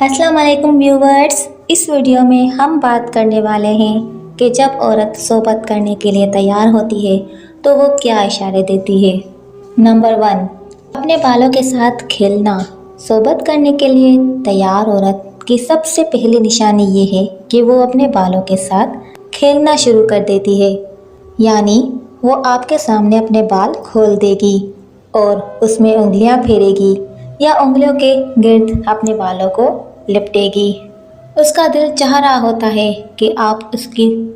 अस्सलाम वालेकुम व्यूवर्स। इस वीडियो में हम बात करने वाले हैं कि जब औरत सोबत करने के लिए तैयार होती है तो वो क्या इशारे देती है। नंबर 1, अपने बालों के साथ खेलना। सोबत करने के लिए तैयार औरत की सबसे पहली निशानी ये है कि वो अपने बालों के साथ खेलना शुरू कर देती है, यानी वो आपके सामने अपने बाल खोल देगी और उसमें उंगलियां फेरेगी या उंगलियों के गिर्द अपने बालों को लिपटेगी। उसका दिल चाह रहा होता है कि आप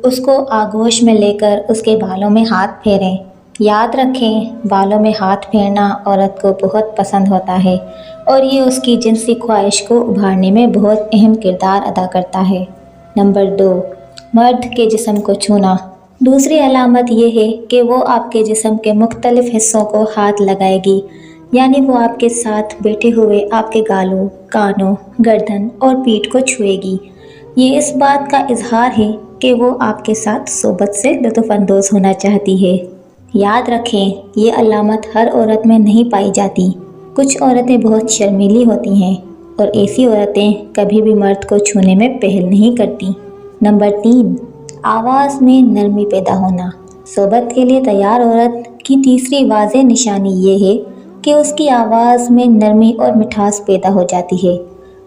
उसको आगोश में लेकर उसके बालों में हाथ फेरें। याद रखें, बालों में हाथ फेरना औरत को बहुत पसंद होता है और ये उसकी जिनसी ख्वाहिश को उभारने में बहुत अहम किरदार अदा करता है। नंबर 2, मर्द के जिस्म को छूना। दूसरी अलामत यह है कि वो आपके जिस्म के मुख्तलिफ हिस्सों को हाथ लगाएगी, यानी वो आपके साथ बैठे हुए आपके गालों, कानों, गर्दन और पीठ को छुएगी। ये इस बात का इजहार है कि वो आपके साथ सोबत से लुत्फ़अंदोज़ होना चाहती है। याद रखें, ये अलामत हर औरत में नहीं पाई जाती। कुछ औरतें बहुत शर्मीली होती हैं और ऐसी औरतें कभी भी मर्द को छूने में पहल नहीं करती। नंबर 3, आवाज़ में नरमी पैदा होना। सोबत के लिए तैयार औरत की तीसरी वाज़ेह निशानी ये है कि उसकी आवाज़ में नरमी और मिठास पैदा हो जाती है।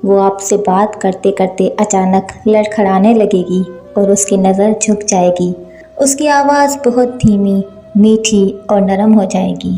वो आपसे बात करते करते अचानक लड़खड़ाने लगेगी और उसकी नज़र झुक जाएगी। उसकी आवाज़ बहुत धीमी, मीठी और नरम हो जाएगी।